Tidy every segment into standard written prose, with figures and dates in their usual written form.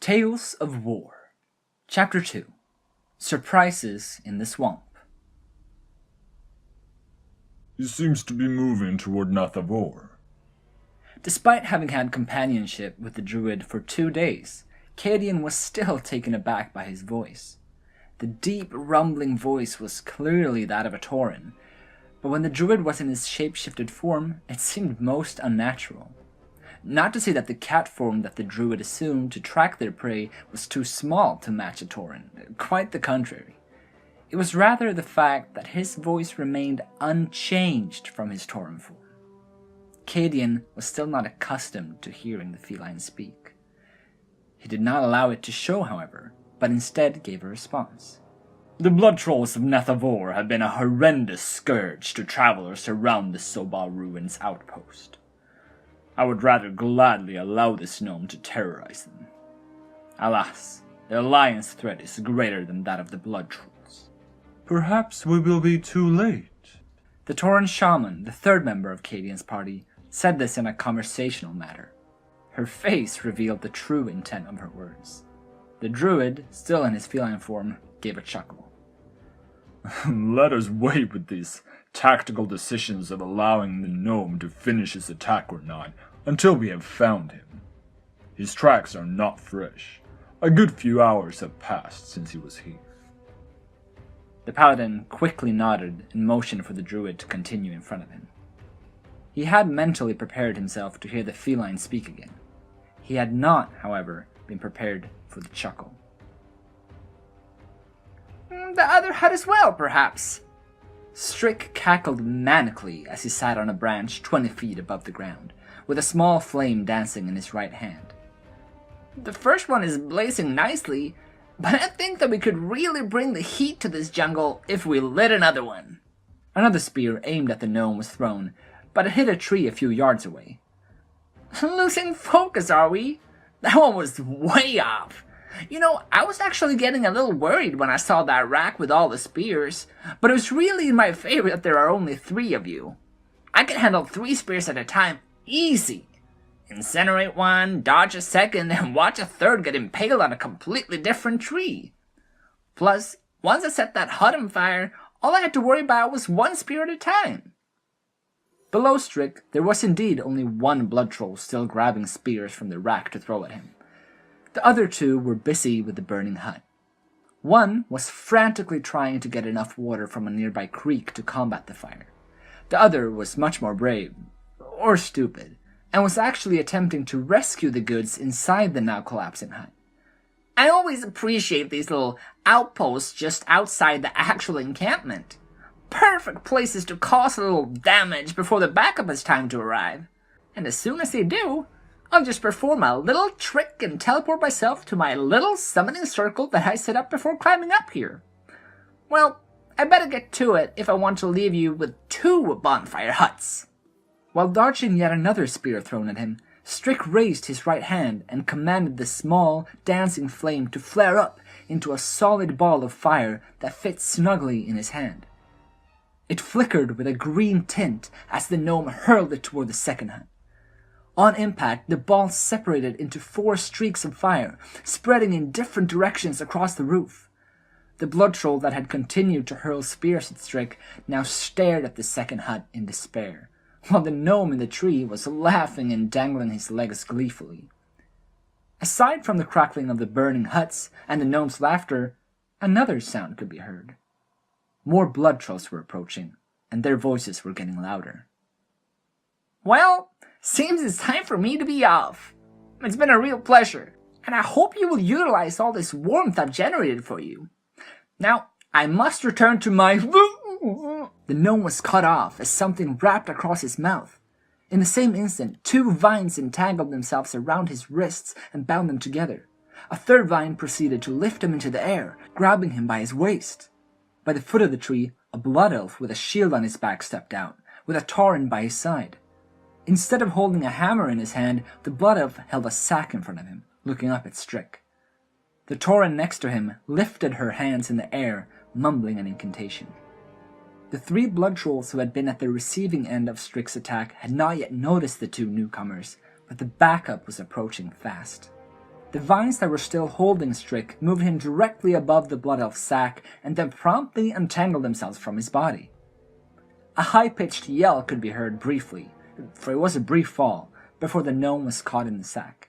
Tales of War, Chapter 2, Suprises in the Swamp. He seems to be moving toward Nathavoor. Despite having had companionship with the druid for 2 days, Kaedien was still taken aback by his voice. The deep, rumbling voice was clearly that of a tauren, but when the druid was in his shape-shifted form, it seemed most unnatural. Not to say that the cat form that the druid assumed to track their prey was too small to match a tauren, quite the contrary. It was rather the fact that his voice remained unchanged from his tauren form. Kaedien was still not accustomed to hearing the feline speak. He did not allow it to show, however, but instead gave a response. The blood trolls of Nathavoor have been a horrendous scourge to travelers around the Sobal Ruins outpost. I would rather gladly allow this gnome to terrorize them. Alas, the Alliance threat is greater than that of the blood trolls. Perhaps we will be too late. The tauren shaman, the third member of Kaedien's party, said this in a conversational manner. Her face revealed the true intent of her words. The druid, still in his feline form, gave a chuckle. Let us wait with these tactical decisions of allowing the gnome to finish his attack or not until we have found him. His tracks are not fresh. A good few hours have passed since he was here. The paladin quickly nodded and motioned for the druid to continue in front of him. He had mentally prepared himself to hear the feline speak again. He had not, however, been prepared for the chuckle. The other hut as well, perhaps. Strick cackled manically as he sat on a branch 20 feet above the ground, with a small flame dancing in his right hand. The first one is blazing nicely, but I think that we could really bring the heat to this jungle if we lit another one. Another spear aimed at the gnome was thrown, but it hit a tree a few yards away. Losing focus, are we? That one was way off. You know, I was actually getting a little worried when I saw that rack with all the spears, but it was really in my favor that there are only 3 of you. I can handle 3 spears at a time, easy. Incinerate one, dodge a second, and watch a third get impaled on a completely different tree. Plus, once I set that hut on fire, all I had to worry about was 1 spear at a time. Below Strick, there was indeed only 1 blood troll still grabbing spears from the rack to throw at him. The other 2 were busy with the burning hut. One was frantically trying to get enough water from a nearby creek to combat the fire. The other was much more brave, or stupid, and was actually attempting to rescue the goods inside the now collapsing hut. I always appreciate these little outposts just outside the actual encampment. Perfect places to cause a little damage before the backup has time to arrive. And as soon as they do, I'll just perform a little trick and teleport myself to my little summoning circle that I set up before climbing up here. Well, I better get to it if I want to leave you with 2 bonfire huts. While dodging yet another spear thrown at him, Strick raised his right hand and commanded the small, dancing flame to flare up into a solid ball of fire that fit snugly in his hand. It flickered with a green tint as the gnome hurled it toward the second hut. On impact, the ball separated into 4 streaks of fire, spreading in different directions across the roof. The blood troll that had continued to hurl spears at Strick now stared at the second hut in despair, while the gnome in the tree was laughing and dangling his legs gleefully. Aside from the crackling of the burning huts and the gnome's laughter, another sound could be heard. More blood trolls were approaching, and their voices were getting louder. Well, seems it's time for me to be off. It's been a real pleasure, and I hope you will utilize all this warmth I've generated for you. Now, I must return to my... The gnome was cut off as something wrapped across his mouth. In the same instant, 2 vines entangled themselves around his wrists and bound them together. A third vine proceeded to lift him into the air, grabbing him by his waist. By the foot of the tree, a blood elf with a shield on his back stepped out, with a tauren by his side. Instead of holding a hammer in his hand, the blood elf held a sack in front of him, looking up at Strick. The tauren next to him lifted her hands in the air, mumbling an incantation. The 3 blood trolls who had been at the receiving end of Strick's attack had not yet noticed the 2 newcomers, but the backup was approaching fast. The vines that were still holding Strick moved him directly above the Blood Elf's sack and then promptly untangled themselves from his body. A high-pitched yell could be heard briefly, for it was a brief fall, before the gnome was caught in the sack.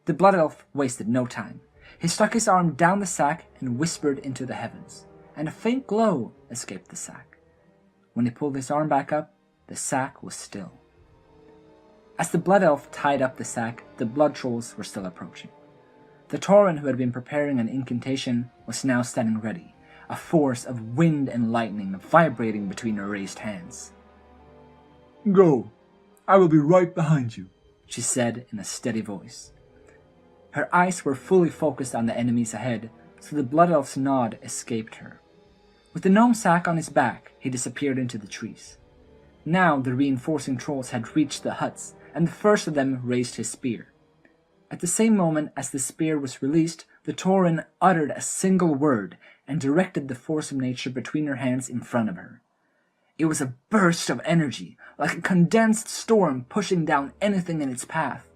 The Blood Elf wasted no time. He stuck his arm down the sack and whispered into the heavens, and a faint glow escaped the sack. When he pulled his arm back up, the sack was still. As the Blood Elf tied up the sack, the blood trolls were still approaching. The Tauren, who had been preparing an incantation, was now standing ready, a force of wind and lightning vibrating between her raised hands. Go. I will be right behind you, she said in a steady voice. Her eyes were fully focused on the enemies ahead, so the Blood Elf's nod escaped her. With the gnome sack on his back, he disappeared into the trees. Now the reinforcing trolls had reached the huts, and the first of them raised his spear. At the same moment as the spear was released, the Tauren uttered a single word and directed the force of nature between her hands in front of her. It was a burst of energy, like a condensed storm pushing down anything in its path.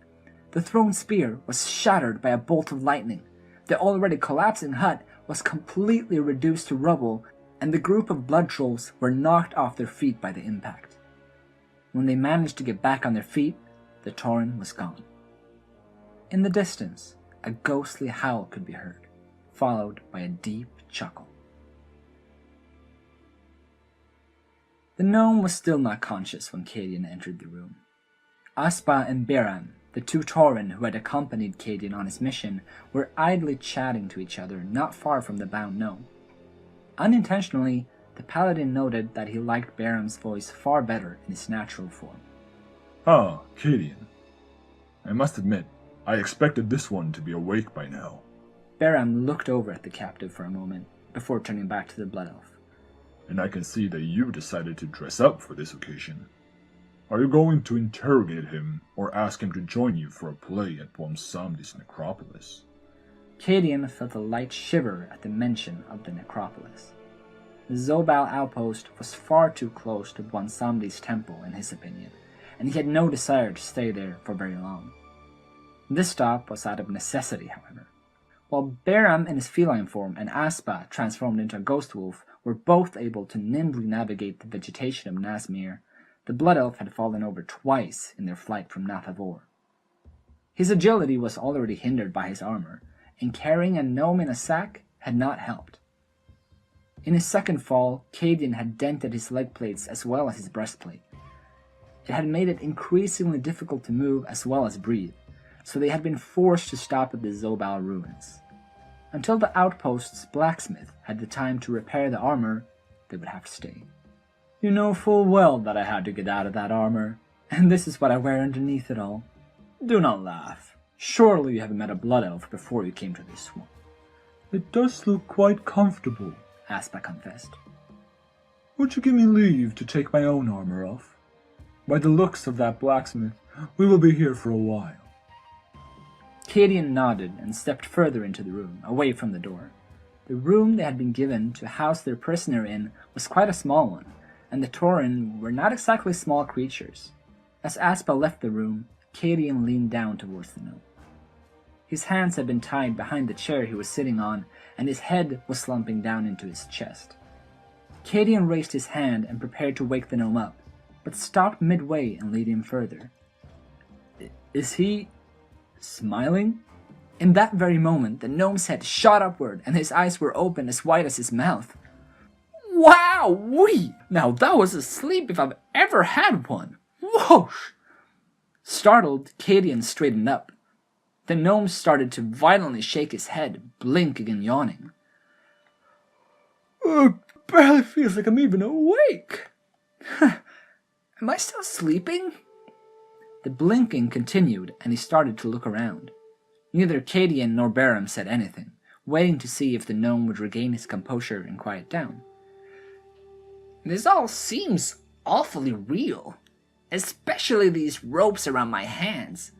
The thrown spear was shattered by a bolt of lightning. The already collapsing hut was completely reduced to rubble, and the group of blood trolls were knocked off their feet by the impact. When they managed to get back on their feet, the Tauren was gone. In the distance, a ghostly howl could be heard, followed by a deep chuckle. The gnome was still not conscious when Kaedien entered the room. Aspa and Beram, the two Tauren who had accompanied Kaedien on his mission, were idly chatting to each other not far from the bound gnome. Unintentionally, the paladin noted that he liked Beram's voice far better in its natural form. Ah, Kaedien. I must admit, I expected this one to be awake by now. Beram looked over at the captive for a moment, before turning back to the Blood Elf. And I can see that you decided to dress up for this occasion. Are you going to interrogate him, or ask him to join you for a play at Samdi's necropolis? Kaedien felt a light shiver at the mention of the necropolis. The Zobal outpost was far too close to Samdi's temple, in his opinion, and he had no desire to stay there for very long. This stop was out of necessity, however. While Beram in his feline form and Aspa, transformed into a ghost wolf, were both able to nimbly navigate the vegetation of Nazmir, the Blood Elf had fallen over twice in their flight from Nathavor. His agility was already hindered by his armor, and carrying a gnome in a sack had not helped. In his second fall, Kaedien had dented his leg plates as well as his breastplate. It had made it increasingly difficult to move as well as breathe, so they had been forced to stop at the Zobal ruins. Until the outpost's blacksmith had the time to repair the armor, they would have to stay. You know full well that I had to get out of that armor, and this is what I wear underneath it all. Do not laugh. Surely you have met a blood elf before you came to this swamp. It does look quite comfortable, Aspa confessed. Would you give me leave to take my own armor off? By the looks of that blacksmith, we will be here for a while. Kaedien nodded and stepped further into the room, away from the door. The room they had been given to house their prisoner in was quite a small one, and the Tauren were not exactly small creatures. As Aspa left the room, Kaedien leaned down towards the gnome. His hands had been tied behind the chair he was sitting on, and his head was slumping down into his chest. Kaedien raised his hand and prepared to wake the gnome up, but stopped midway and lead him further. Is he smiling? In that very moment, the gnome's head shot upward, and his eyes were open as wide as his mouth. Wow-wee! Now that was a sleep if I've ever had one! Whoosh! Startled, Kaedien straightened up. The gnome started to violently shake his head, blinking and yawning. It barely feels like I'm even awake! Am I still sleeping? The blinking continued, and he started to look around. Neither Kaedien nor Beram said anything, waiting to see if the gnome would regain his composure and quiet down. This all seems awfully real, especially these ropes around my hands.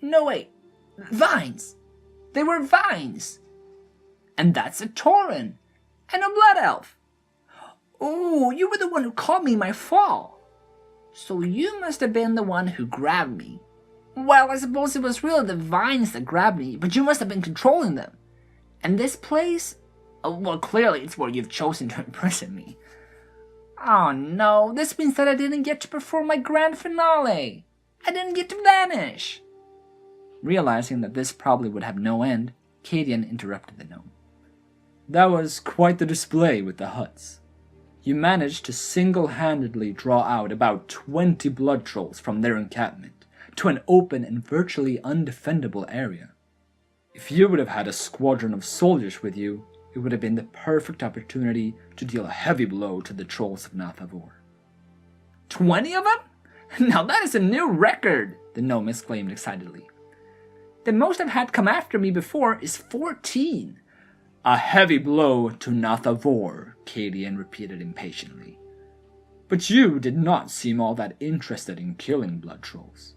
No, wait, vines! They were vines! And that's a Tauren, and a blood elf! Oh, you were the one who caught me in my fall! So you must have been the one who grabbed me. Well, I suppose it was really the vines that grabbed me, but you must have been controlling them. And this place? Well, clearly it's where you've chosen to imprison me. Oh no, this means that I didn't get to perform my grand finale. I didn't get to vanish. Realizing that this probably would have no end, Kaedien interrupted the gnome. That was quite the display with the huts. You managed to single-handedly draw out about 20 blood trolls from their encampment to an open and virtually undefendable area. If you would have had a squadron of soldiers with you, it would have been the perfect opportunity to deal a heavy blow to the trolls of Nathavoor. 20 of them? Now that is a new record, the gnome exclaimed excitedly. The most I've had come after me before is 14. A heavy blow to Nathavoor, Kaedien repeated impatiently. But you did not seem all that interested in killing blood trolls.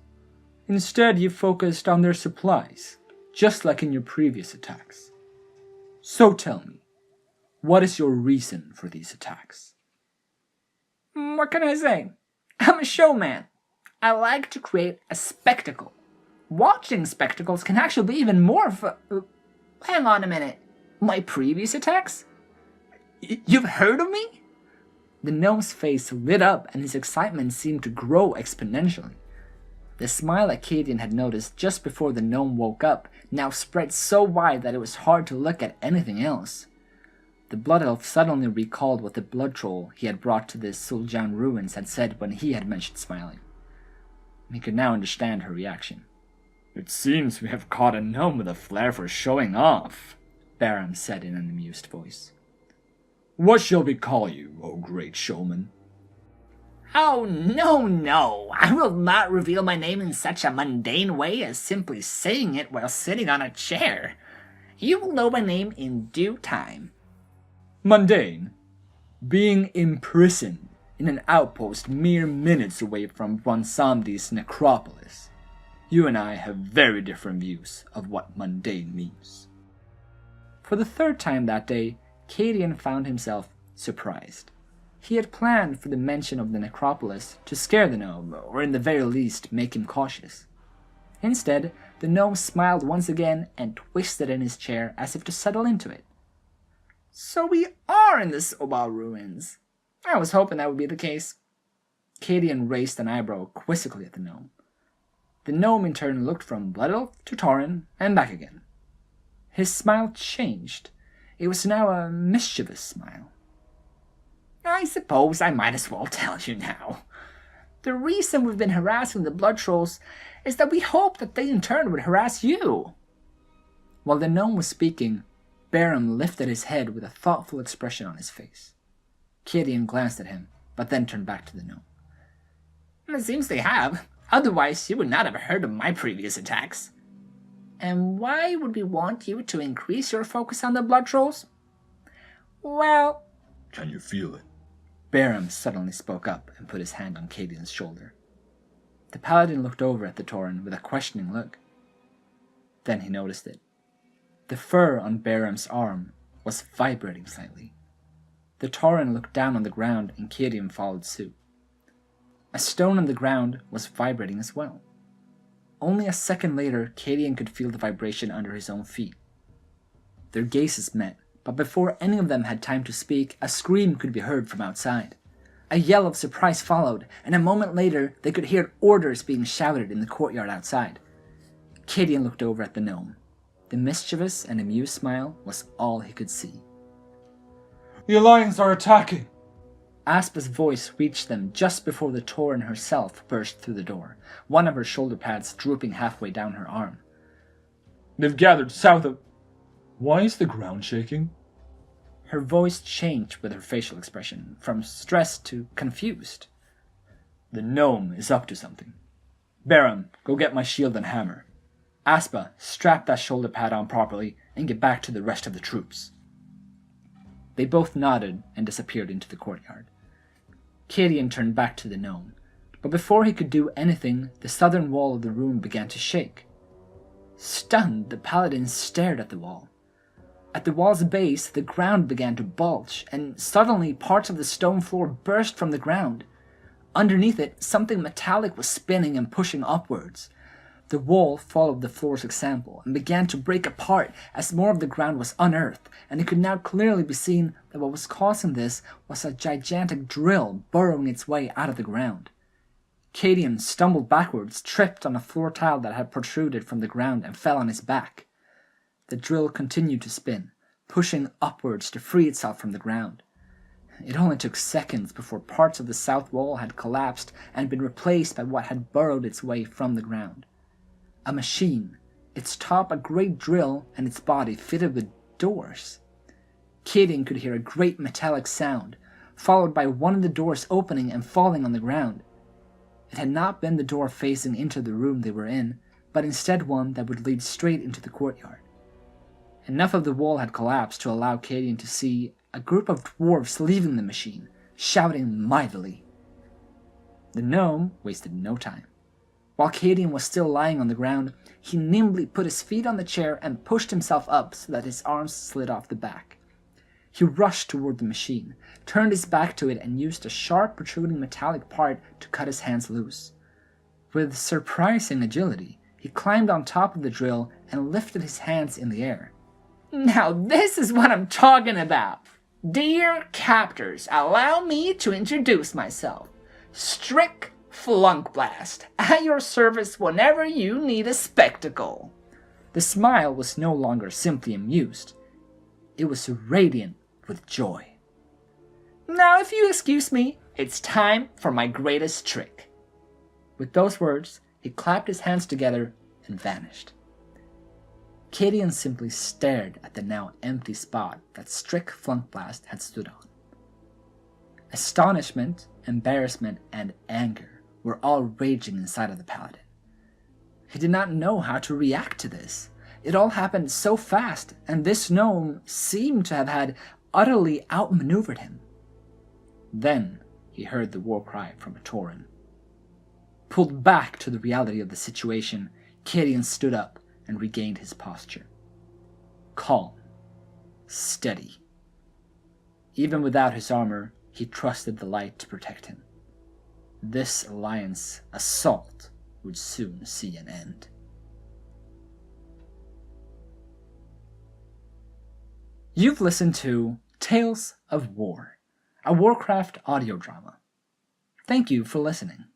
Instead, you focused on their supplies, just like in your previous attacks. So tell me, what is your reason for these attacks? What can I say? I'm a showman. I like to create a spectacle. Watching spectacles can actually be even more hang on a minute. My previous attacks? You've heard of me? The gnome's face lit up and his excitement seemed to grow exponentially. The smile that Kaedien had noticed just before the gnome woke up now spread so wide that it was hard to look at anything else. The blood elf suddenly recalled what the blood troll he had brought to the Zuldazar ruins had said when he had mentioned smiling. He could now understand her reaction. It seems we have caught a gnome with a flair for showing off, Baram said in an amused voice. What shall we call you, O great showman? Oh, no. I will not reveal my name in such a mundane way as simply saying it while sitting on a chair. You will know my name in due time. Mundane? Being imprisoned in an outpost mere minutes away from Bronsamdi's necropolis. You and I have very different views of what mundane means. For the third time that day, Kaedien found himself surprised. He had planned for the mention of the necropolis to scare the gnome, or in the very least make him cautious. Instead, the gnome smiled once again and twisted in his chair as if to settle into it. So we are in the Sobal ruins. I was hoping that would be the case. Kaedien raised an eyebrow quizzically at the gnome. The gnome in turn looked from Blood Elf to Tauren and back again. His smile changed. It was now a mischievous smile. I suppose I might as well tell you now. The reason we've been harassing the blood trolls is that we hope that they in turn would harass you. While the gnome was speaking, Baram lifted his head with a thoughtful expression on his face. Kaedien glanced at him, but then turned back to the gnome. It seems they have. Otherwise, you would not have heard of my previous attacks. And why would we want you to increase your focus on the blood trolls? Well... Can you feel it? Baram suddenly spoke up and put his hand on Kaedien's shoulder. The paladin looked over at the Tauren with a questioning look. Then he noticed it. The fur on Baram's arm was vibrating slightly. The Tauren looked down on the ground and Kaedien followed suit. A stone on the ground was vibrating as well. Only a second later, Kaedien could feel the vibration under his own feet. Their gazes met, but before any of them had time to speak, a scream could be heard from outside. A yell of surprise followed, and a moment later, they could hear orders being shouted in the courtyard outside. Kaedien looked over at the gnome. The mischievous and amused smile was all he could see. The Alliance are attacking! Aspa's voice reached them just before the Tauren herself burst through the door, one of her shoulder pads drooping halfway down her arm. They've gathered south of... Why is the ground shaking? Her voice changed with her facial expression, from stressed to confused. The gnome is up to something. Baram, go get my shield and hammer. Aspa, strap that shoulder pad on properly and get back to the rest of the troops. They both nodded and disappeared into the courtyard. Kaedien turned back to the gnome, but before he could do anything, the southern wall of the room began to shake. Stunned, the paladin stared at the wall. At the wall's base, the ground began to bulge, and suddenly parts of the stone floor burst from the ground. Underneath it, something metallic was spinning and pushing upwards. The wall followed the floor's example and began to break apart as more of the ground was unearthed, and it could now clearly be seen that what was causing this was a gigantic drill burrowing its way out of the ground. Kaedien stumbled backwards, tripped on a floor tile that had protruded from the ground, and fell on his back. The drill continued to spin, pushing upwards to free itself from the ground. It only took seconds before parts of the south wall had collapsed and been replaced by what had burrowed its way from the ground. A machine, its top a great drill and its body fitted with doors. Kaedien could hear a great metallic sound, followed by one of the doors opening and falling on the ground. It had not been the door facing into the room they were in, but instead one that would lead straight into the courtyard. Enough of the wall had collapsed to allow Kaedien to see a group of dwarves leaving the machine, shouting mightily. The gnome wasted no time. While Kaedien was still lying on the ground, he nimbly put his feet on the chair and pushed himself up so that his arms slid off the back. He rushed toward the machine, turned his back to it, and used a sharp protruding metallic part to cut his hands loose. With surprising agility, he climbed on top of the drill and lifted his hands in the air. Now this is what I'm talking about. Dear captors, allow me to introduce myself. Strick Flunkblast, at your service whenever you need a spectacle. The smile was no longer simply amused. It was radiant with joy. Now if you excuse me, it's time for my greatest trick. With those words, he clapped his hands together and vanished. Kaedien simply stared at the now empty spot that Strick Flunkblast had stood on. Astonishment, embarrassment, and anger were all raging inside of the paladin. He did not know how to react to this. It all happened so fast, and this gnome seemed to have had utterly outmaneuvered him. Then he heard the war cry from a Tauren. Pulled back to the reality of the situation, Kaedien stood up and regained his posture. Calm, steady. Even without his armor, he trusted the light to protect him. This alliance assault would soon see an end. You've listened to Tales of War, a Warcraft audio drama. Thank you for listening.